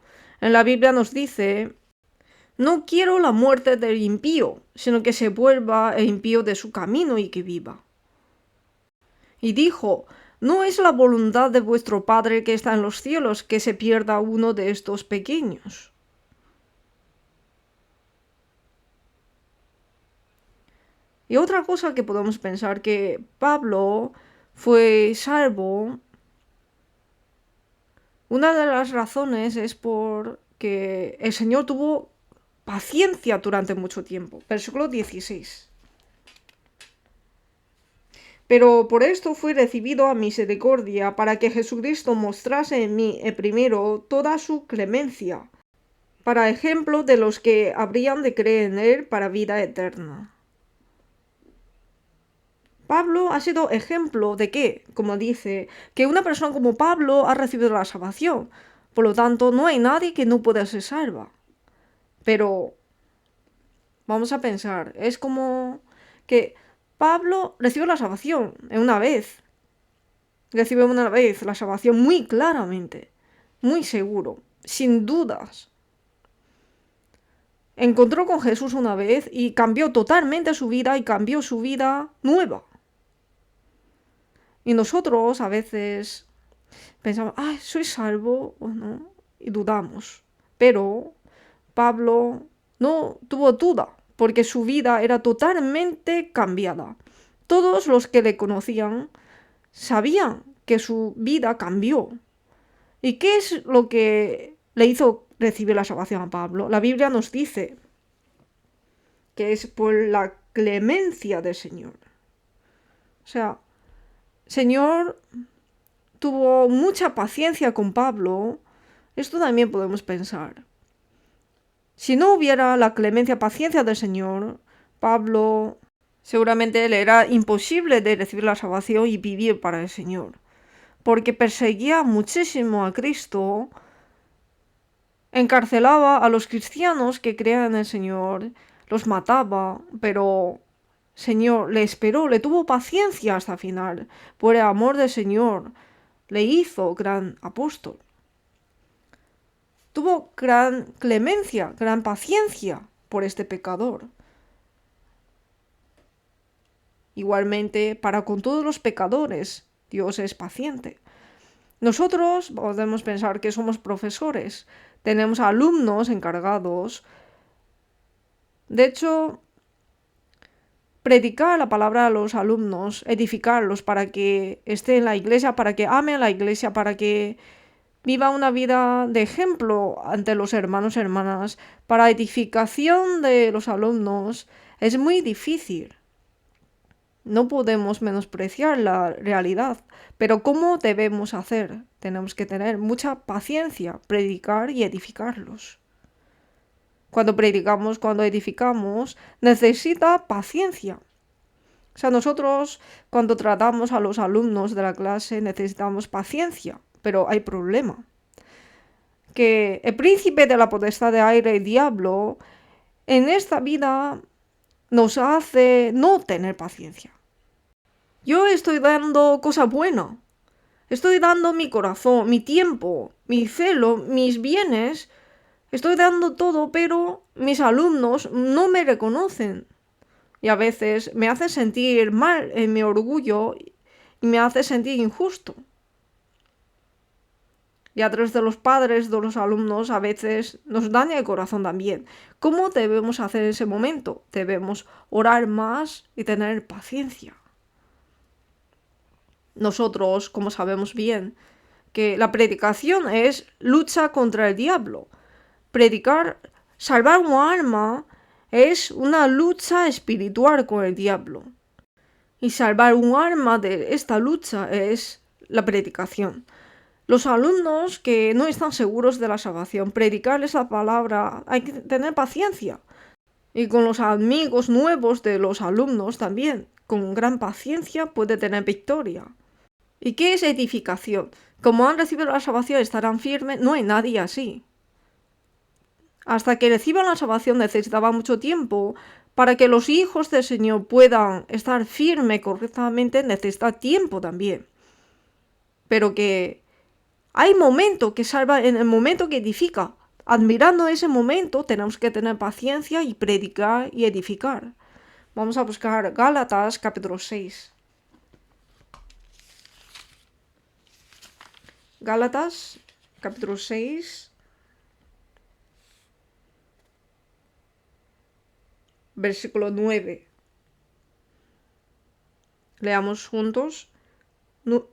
En la Biblia nos dice: no quiero la muerte del impío, sino que se vuelva el impío de su camino y que viva. Y dijo: no es la voluntad de vuestro Padre que está en los cielos que se pierda uno de estos pequeños. Y otra cosa que podemos pensar, que Pablo fue salvo, una de las razones es porque el Señor tuvo paciencia durante mucho tiempo. Versículo 16. Pero por esto fui recibido a misericordia, para que Jesucristo mostrase en mí primero toda su clemencia, para ejemplo de los que habrían de creer en él para vida eterna. Pablo ha sido ejemplo de que, como dice, que una persona como Pablo ha recibido la salvación. Por lo tanto, no hay nadie que no pueda ser salva. Pero vamos a pensar, es como que Pablo recibió la salvación en una vez. Recibió una vez la salvación muy claramente, muy seguro, sin dudas. Encontró con Jesús una vez y cambió totalmente su vida y cambió su vida nueva. Y nosotros a veces pensamos: ay, soy salvo o no, y dudamos. Pero Pablo no tuvo duda, porque su vida era totalmente cambiada. Todos los que le conocían sabían que su vida cambió. ¿Y qué es lo que le hizo recibir la salvación a Pablo? La Biblia nos dice que es por la clemencia del Señor. O sea, Señor tuvo mucha paciencia con Pablo. Esto también podemos pensar. Si no hubiera la clemencia, paciencia del Señor, Pablo seguramente le era imposible de recibir la salvación y vivir para el Señor, porque perseguía muchísimo a Cristo, encarcelaba a los cristianos que creían en el Señor, los mataba, pero Señor le esperó, le tuvo paciencia hasta el final. Por el amor del Señor le hizo gran apóstol. Tuvo gran clemencia, gran paciencia por este pecador. Igualmente, para con todos los pecadores, Dios es paciente. Nosotros podemos pensar que somos profesores, tenemos alumnos encargados. De hecho, predicar la palabra a los alumnos, edificarlos para que estén en la iglesia, para que amen la iglesia, para que viva una vida de ejemplo ante los hermanos y hermanas, para edificación de los alumnos, es muy difícil. No podemos menospreciar la realidad, pero ¿cómo debemos hacer? Tenemos que tener mucha paciencia, predicar y edificarlos. Cuando predicamos, cuando edificamos, necesita paciencia. O sea, nosotros cuando tratamos a los alumnos de la clase necesitamos paciencia, pero hay problema. Que el príncipe de la potestad de aire, el diablo, en esta vida nos hace no tener paciencia. Yo estoy dando cosa buena. Estoy dando mi corazón, mi tiempo, mi celo, mis bienes. Estoy dando todo, pero mis alumnos no me reconocen. Y a veces me hace sentir mal en mi orgullo y me hace sentir injusto. Y a través de los padres de los alumnos a veces nos daña el corazón también. ¿Cómo debemos hacer en ese momento? Debemos orar más y tener paciencia. Nosotros, como sabemos bien, que la predicación es lucha contra el diablo. Predicar, salvar un alma, es una lucha espiritual con el diablo. Y salvar un alma de esta lucha es la predicación. Los alumnos que no están seguros de la salvación, predicarles la palabra, hay que tener paciencia. Y con los amigos nuevos de los alumnos también, con gran paciencia puede tener victoria. ¿Y qué es edificación? Como han recibido la salvación estarán firmes, no hay nadie así. Hasta que reciban la salvación necesitaba mucho tiempo. Para que los hijos del Señor puedan estar firmes correctamente necesita tiempo también. Pero que hay momento que salva en el momento que edifica. Admirando ese momento tenemos que tener paciencia y predicar y edificar. Vamos a buscar Gálatas capítulo 6. Gálatas capítulo 6. Versículo 9. Leamos juntos.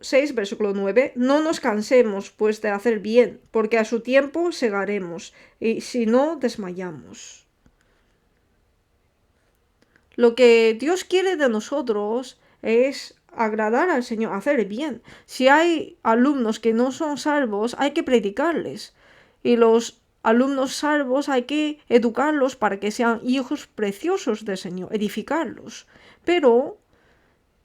6, versículo 9. No nos cansemos, pues, de hacer bien, porque a su tiempo segaremos, y si no, desmayamos. Lo que Dios quiere de nosotros es agradar al Señor, hacer bien. Si hay alumnos que no son salvos, hay que predicarles. Y los alumnos salvos hay que educarlos para que sean hijos preciosos del Señor, edificarlos. Pero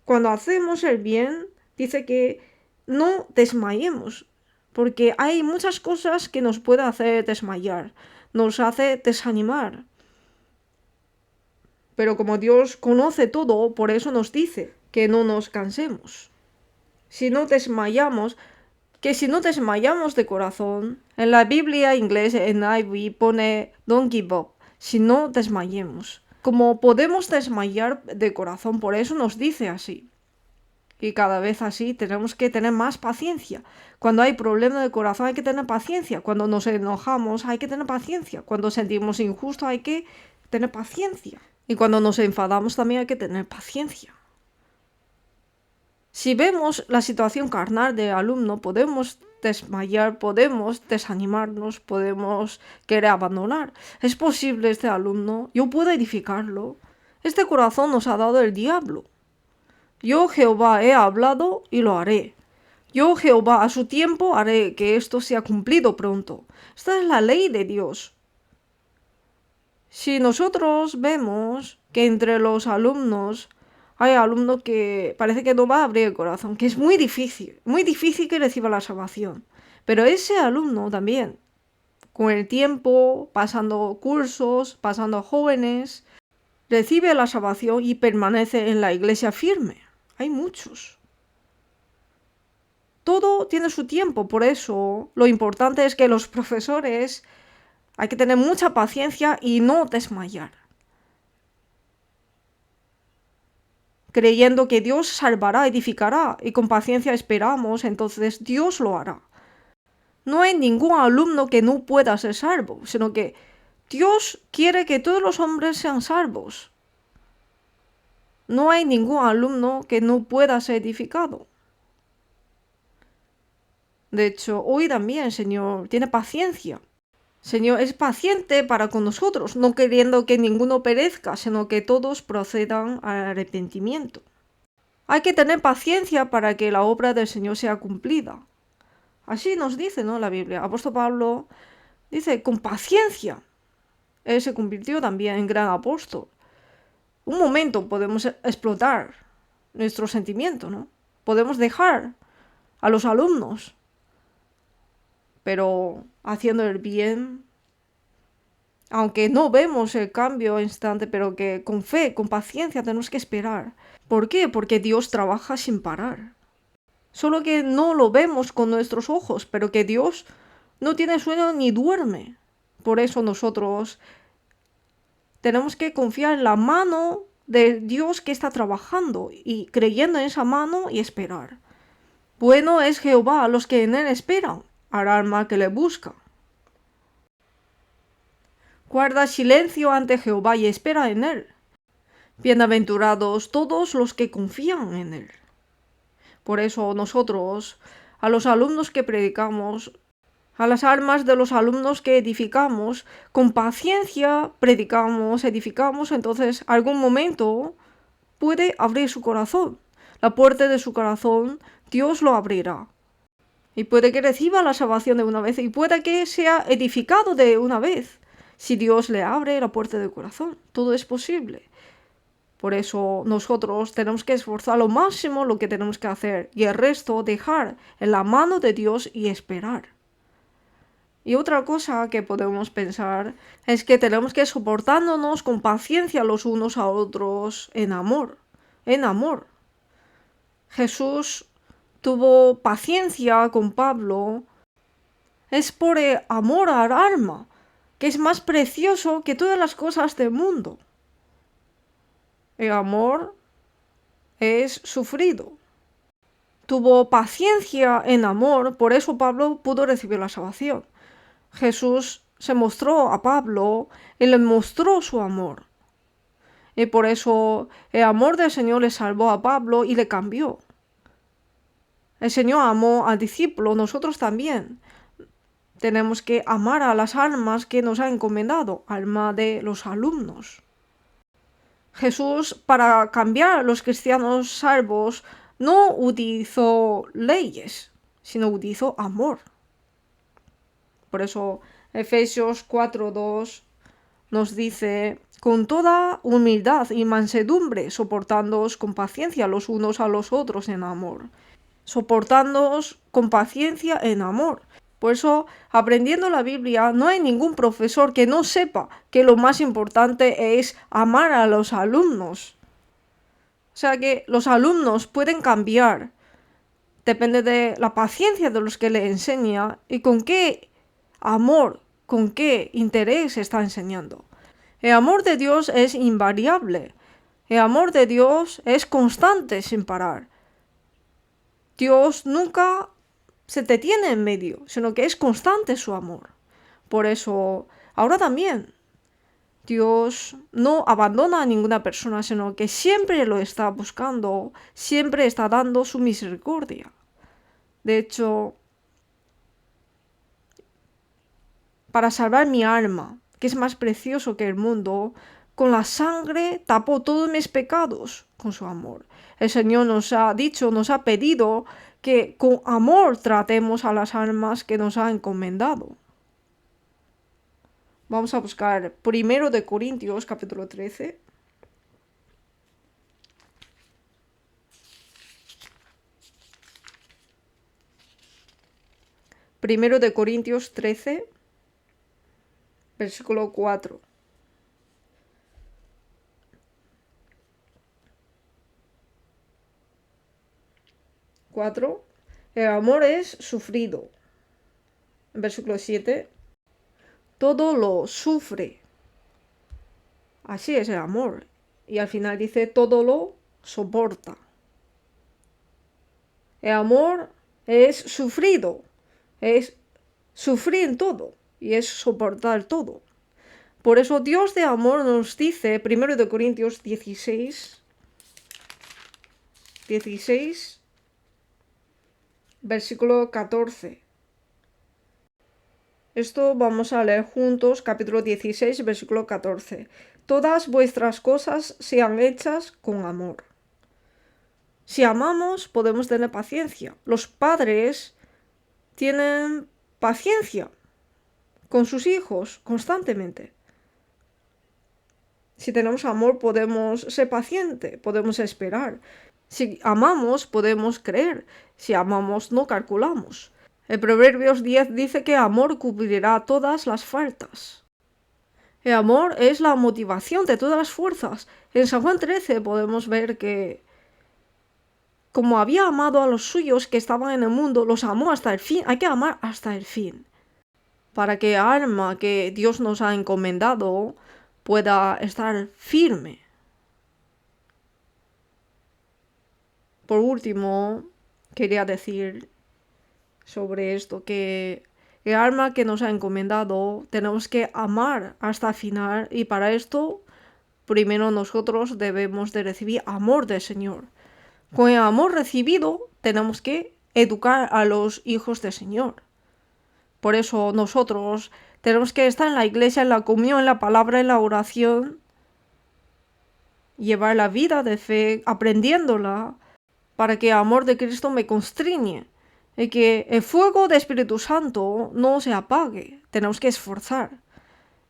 cuando hacemos el bien, dice que no desmayemos, porque hay muchas cosas que nos pueden hacer desmayar, nos hace desanimar. Pero como Dios conoce todo, por eso nos dice que no nos cansemos. Si no desmayamos, de corazón, en la Biblia inglesa en NIV pone don't give up, si no desmayemos. Como podemos desmayar de corazón, por eso nos dice así. Y cada vez así tenemos que tener más paciencia. Cuando hay problema de corazón hay que tener paciencia. Cuando nos enojamos hay que tener paciencia. Cuando sentimos injusto hay que tener paciencia. Y cuando nos enfadamos también hay que tener paciencia. Si vemos la situación carnal del alumno, podemos desmayar, podemos desanimarnos, podemos querer abandonar. Es posible este alumno, yo puedo edificarlo. Este corazón nos ha dado el diablo. Yo, Jehová, he hablado y lo haré. Yo, Jehová, a su tiempo haré que esto sea cumplido pronto. Esta es la ley de Dios. Si nosotros vemos que entre los alumnos hay alumnos que parece que no va a abrir el corazón, que es muy difícil que reciba la salvación. Pero ese alumno también, con el tiempo, pasando cursos, pasando jóvenes, recibe la salvación y permanece en la iglesia firme. Hay muchos. Todo tiene su tiempo, por eso lo importante es que los profesores hay que tener mucha paciencia y no desmayar. Creyendo que Dios salvará, edificará, y con paciencia esperamos, entonces Dios lo hará. No hay ningún alumno que no pueda ser salvo, sino que Dios quiere que todos los hombres sean salvos. No hay ningún alumno que no pueda ser edificado. De hecho, hoy también el Señor tiene paciencia. El Señor es paciente para con nosotros, no queriendo que ninguno perezca, sino que todos procedan al arrepentimiento. Hay que tener paciencia para que la obra del Señor sea cumplida. Así nos dice, ¿no?, la Biblia. Apóstol Pablo dice, con paciencia. Él se convirtió también en gran apóstol. Un momento podemos explotar nuestro sentimiento, ¿no? Podemos dejar a los alumnos, pero haciendo el bien, aunque no vemos el cambio instante, pero que con fe, con paciencia tenemos que esperar. ¿Por qué? Porque Dios trabaja sin parar. Solo que no lo vemos con nuestros ojos, pero que Dios no tiene sueño ni duerme. Por eso nosotros tenemos que confiar en la mano de Dios que está trabajando y creyendo en esa mano y esperar. Bueno es Jehová a los que en él esperan, al alma que le busca. Guarda silencio ante Jehová y espera en él. Bienaventurados todos los que confían en él. Por eso nosotros, a los alumnos que predicamos, a las almas de los alumnos que edificamos, con paciencia predicamos, edificamos, entonces algún momento puede abrir su corazón. La puerta de su corazón, Dios lo abrirá. Y puede que reciba la salvación de una vez y puede que sea edificado de una vez. Si Dios le abre la puerta del corazón, todo es posible. Por eso nosotros tenemos que esforzar lo máximo lo que tenemos que hacer y el resto dejar en la mano de Dios y esperar. Y otra cosa que podemos pensar es que tenemos que soportándonos con paciencia los unos a otros en amor. En amor. Jesús tuvo paciencia con Pablo. Es por el amor al alma, que es más precioso que todas las cosas del mundo. El amor es sufrido. Tuvo paciencia en amor, por eso Pablo pudo recibir la salvación. Jesús se mostró a Pablo y le mostró su amor. Y por eso el amor del Señor le salvó a Pablo y le cambió. El Señor amó al discípulo, nosotros también. Tenemos que amar a las almas que nos ha encomendado, alma de los alumnos. Jesús, para cambiar a los cristianos salvos, no utilizó leyes, sino utilizó amor. Por eso Efesios 4:2 nos dice: con toda humildad y mansedumbre, soportándoos con paciencia los unos a los otros en amor. Soportándoos con paciencia en amor. Por eso, aprendiendo la Biblia, no hay ningún profesor que no sepa que lo más importante es amar a los alumnos. O sea que los alumnos pueden cambiar. Depende de la paciencia de los que le enseña y con qué amor, con qué interés está enseñando. El amor de Dios es invariable. El amor de Dios es constante sin parar. Dios nunca se detiene en medio, sino que es constante su amor. Por eso, ahora también, Dios no abandona a ninguna persona, sino que siempre lo está buscando, siempre está dando su misericordia. De hecho, para salvar mi alma, que es más precioso que el mundo, con la sangre tapó todos mis pecados con su amor. El Señor nos ha dicho, nos ha pedido que con amor tratemos a las almas que nos ha encomendado. Vamos a buscar 1 de Corintios, capítulo 13. Primero de Corintios 13, versículo 4. El amor es sufrido. En versículo 7. Todo lo sufre. Así es el amor. Y al final dice, todo lo soporta. El amor es sufrido. Es sufrir en todo. Y es soportar todo. Por eso Dios de amor nos dice, 1 de Corintios 16, versículo 14. Esto vamos a leer juntos, capítulo 16, versículo 14. Todas vuestras cosas sean hechas con amor. Si amamos, podemos tener paciencia. Los padres tienen paciencia con sus hijos constantemente. Si tenemos amor, podemos ser pacientes, podemos esperar. Si amamos, podemos creer. Si amamos, no calculamos. El Proverbios 10 dice que amor cubrirá todas las faltas. El amor es la motivación de todas las fuerzas. En San Juan 13 podemos ver que, como había amado a los suyos que estaban en el mundo, los amó hasta el fin. Hay que amar hasta el fin. Para que el alma que Dios nos ha encomendado pueda estar firme. Por último, quería decir sobre esto que el alma que nos ha encomendado tenemos que amar hasta el final y para esto primero nosotros debemos de recibir amor del Señor. Con el amor recibido tenemos que educar a los hijos del Señor. Por eso nosotros tenemos que estar en la iglesia, en la comunión, en la palabra, en la oración, llevar la vida de fe, aprendiéndola, para que el amor de Cristo me constriñe y que el fuego del Espíritu Santo no se apague. Tenemos que esforzar.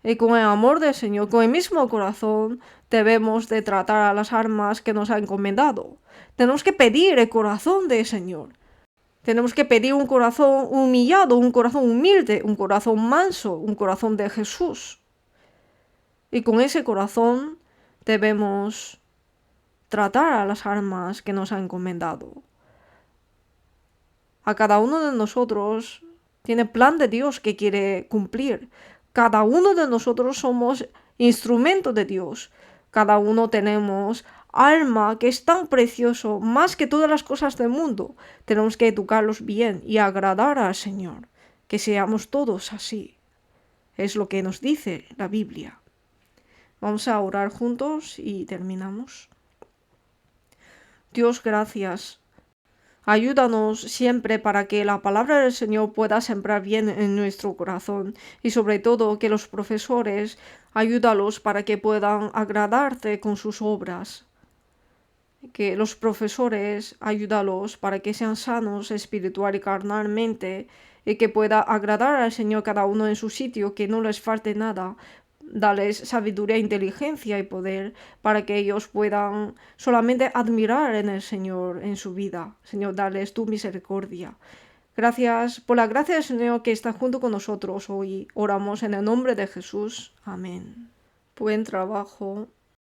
Y con el amor del Señor, con el mismo corazón, debemos de tratar a las almas que nos ha encomendado. Tenemos que pedir el corazón del Señor. Tenemos que pedir un corazón humillado, un corazón humilde, un corazón manso, un corazón de Jesús. Y con ese corazón debemos tratar a las almas que nos ha encomendado. A cada uno de nosotros tiene plan de Dios que quiere cumplir. Cada uno de nosotros somos instrumentos de Dios. Cada uno tenemos alma que es tan precioso, más que todas las cosas del mundo. Tenemos que educarlos bien y agradar al Señor. Que seamos todos así. Es lo que nos dice la Biblia. Vamos a orar juntos y terminamos. Dios, gracias. Ayúdanos siempre para que la palabra del Señor pueda sembrar bien en nuestro corazón y sobre todo que los profesores ayúdalos para que puedan agradarte con sus obras. Que los profesores ayúdalos para que sean sanos espiritual y carnalmente y que pueda agradar al Señor cada uno en su sitio, que no les falte nada. Dales sabiduría, inteligencia y poder para que ellos puedan solamente admirar en el Señor en su vida. Señor, dales tu misericordia. Gracias por la gracia del Señor que está junto con nosotros hoy. Oramos en el nombre de Jesús. Amén. Buen trabajo.